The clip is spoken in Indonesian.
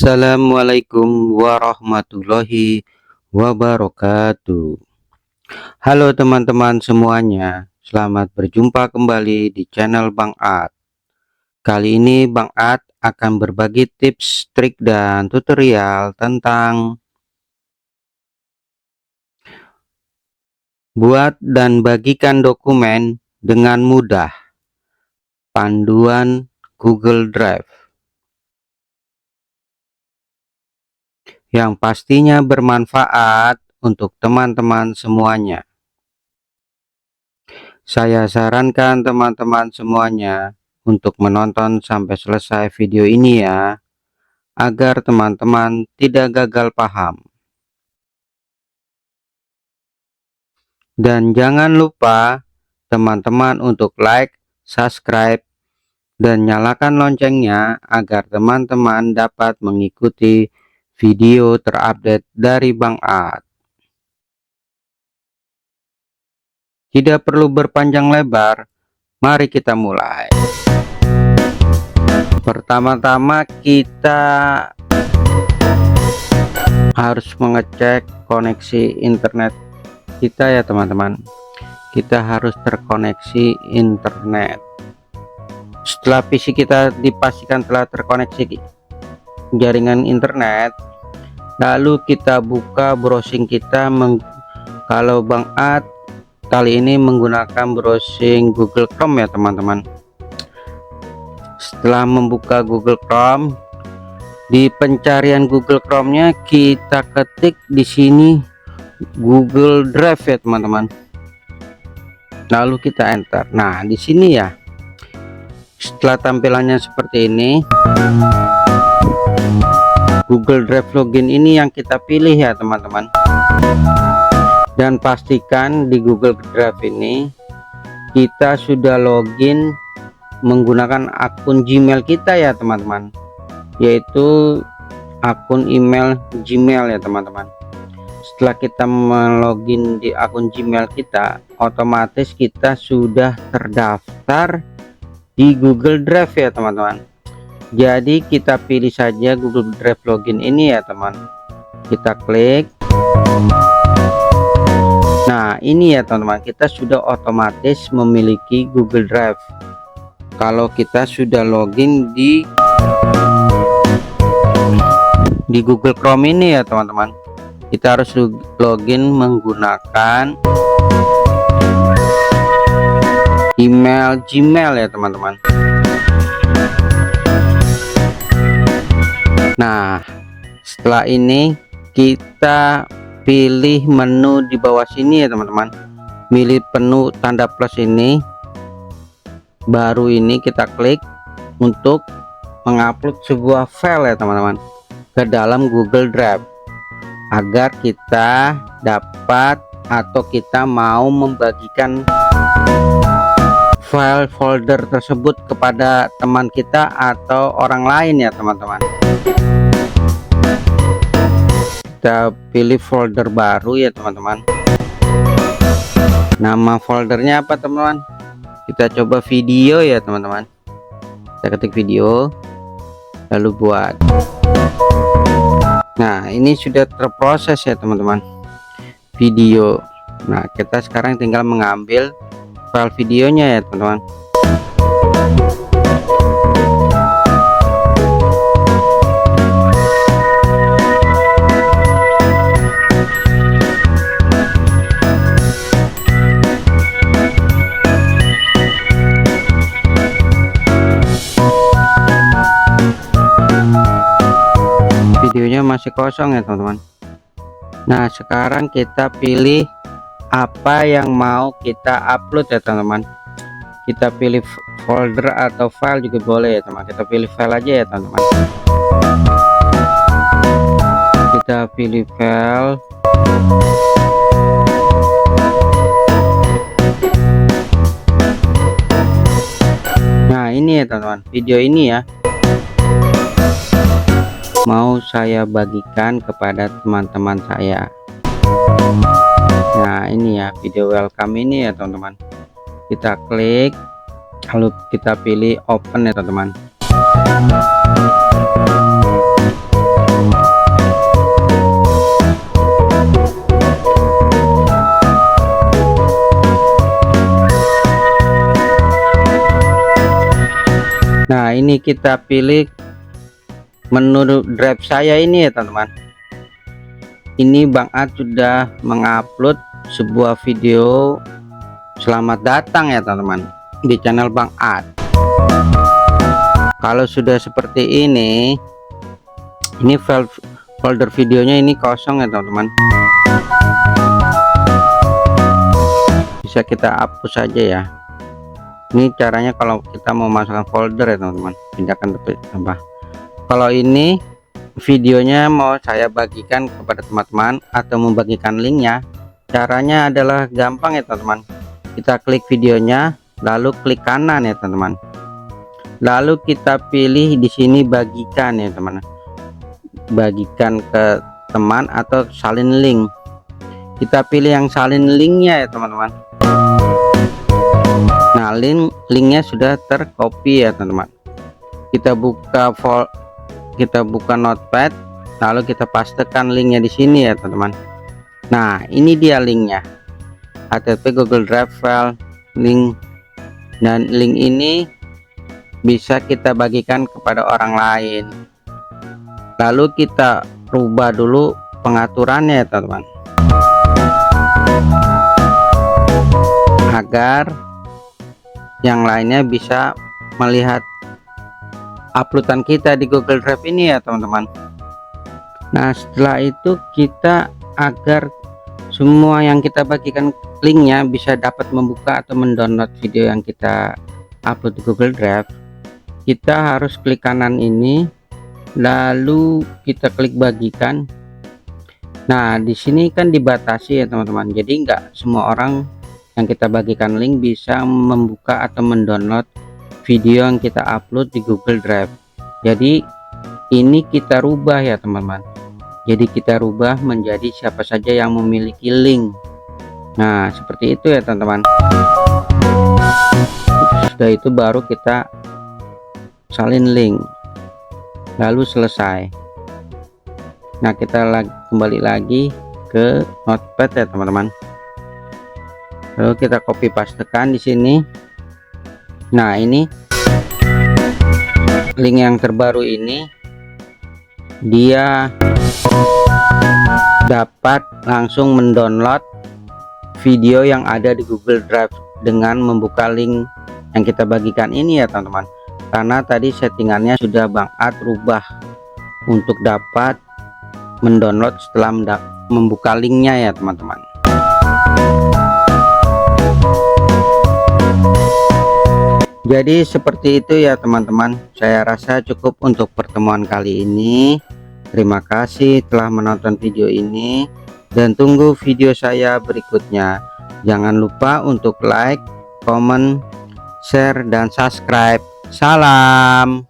Assalamualaikum warahmatullahi wabarakatuh. Halo teman-teman semuanya, selamat berjumpa kembali di channel Bang Ad. Kali ini Bang Ad akan berbagi tips, trik, dan tutorial tentang buat dan bagikan dokumen dengan mudah. Panduan Google Drive yang pastinya bermanfaat untuk teman-teman semuanya. Saya sarankan teman-teman semuanya untuk menonton sampai selesai video ini ya, agar teman-teman tidak gagal paham. Dan jangan lupa teman-teman untuk like, subscribe, dan nyalakan loncengnya agar teman-teman dapat mengikuti video terupdate dari Bang Ad. Tidak perlu berpanjang lebar, mari kita mulai. Pertama-tama kita harus mengecek koneksi internet kita ya teman-teman. Kita harus terkoneksi internet. Setelah PC kita dipastikan telah terkoneksi jaringan internet, lalu kita buka browsing kita. Kalau Bang Ad kali ini menggunakan browsing Google Chrome ya teman-teman. Setelah membuka Google Chrome, di pencarian Google Chrome-nya kita ketik di sini Google Drive ya teman-teman. Lalu kita enter. Nah, di sini ya. Setelah tampilannya seperti ini, Google Drive login ini yang kita pilih ya teman-teman. Dan pastikan di Google Drive ini kita sudah login menggunakan akun Gmail kita ya teman-teman, yaitu akun email Gmail ya teman-teman. Setelah kita melogin di akun Gmail kita, otomatis kita sudah terdaftar di Google Drive ya teman-teman. Jadi kita pilih saja Google Drive login ini ya teman. Kita klik. Nah ini ya teman-teman, kita sudah otomatis memiliki Google Drive kalau kita sudah login di Google Chrome ini ya teman-teman. Kita harus login menggunakan email Gmail ya teman-teman. Nah setelah ini kita pilih menu di bawah sini ya teman-teman, pilih menu tanda plus ini, baru ini kita klik untuk mengupload sebuah file ya teman-teman ke dalam Google Drive, agar kita dapat atau kita mau membagikan file folder tersebut kepada teman kita atau orang lain ya teman-teman. Kita pilih folder baru ya teman-teman. Nama foldernya apa teman-teman? Kita coba video ya teman-teman. Kita ketik video lalu buat. Nah ini sudah terproses ya teman-teman, video. Nah kita sekarang tinggal mengambil file videonya ya teman-teman. Videonya masih kosong ya teman-teman. Nah sekarang kita pilih apa yang mau kita upload ya teman-teman. Kita pilih folder atau file juga boleh ya teman. Kita pilih file aja ya teman-teman. Kita pilih file. Nah ini ya teman-teman, video ini ya mau saya bagikan kepada teman-teman saya. Nah ini ya video welcome ini ya teman-teman. Kita klik lalu kita pilih open ya teman-teman. ini kita pilih menu drive saya ini ya teman-teman. Ini Bang Ad sudah mengupload sebuah video selamat datang ya teman-teman di channel Bang Ad. Kalau sudah seperti ini folder videonya ini kosong ya teman-teman. Bisa kita hapus saja ya. Ini caranya kalau kita mau masukkan folder ya teman-teman, pindahkan tambah. Kalau ini videonya mau saya bagikan kepada teman-teman atau membagikan linknya, caranya adalah gampang ya teman-teman. Kita klik videonya, lalu klik kanan ya teman-teman, lalu kita pilih di sini bagikan ya teman-teman, bagikan ke teman atau salin link. Kita pilih yang salin linknya ya teman-teman. Nah, linknya sudah tercopy ya teman-teman. Kita buka notepad, lalu kita pastekan linknya di sini ya teman-teman. Nah, ini dia linknya, http Google Drive file link, dan link ini bisa kita bagikan kepada orang lain. Lalu kita rubah dulu pengaturannya ya teman-teman, agar yang lainnya bisa melihat uploadan kita di Google Drive ini ya teman-teman. Nah, setelah itu kita agar semua yang kita bagikan linknya bisa dapat membuka atau mendownload video yang kita upload di Google Drive, kita harus klik kanan ini, lalu kita klik bagikan. Nah, di sini kan dibatasi ya teman-teman, jadi nggak semua orang yang kita bagikan link bisa membuka atau mendownload video yang kita upload di Google Drive. Jadi ini kita rubah ya teman-teman, jadi kita rubah menjadi siapa saja yang memiliki link. Nah, seperti itu ya teman-teman. Sudah itu baru kita salin link, lalu selesai. Nah, kita kembali lagi ke notepad ya teman-teman, lalu kita copy pastekan di sini. Nah, ini link yang terbaru ini dia dapat langsung mendownload video yang ada di Google Drive dengan membuka link yang kita bagikan ini ya teman-teman. Karena tadi settingannya sudah Bang Ad rubah untuk dapat mendownload setelah membuka linknya ya teman-teman. Jadi seperti itu ya teman-teman. Saya rasa cukup untuk pertemuan kali ini. Terima kasih telah menonton video ini, dan tunggu video saya berikutnya. Jangan lupa untuk like, comment, share, dan subscribe. Salam.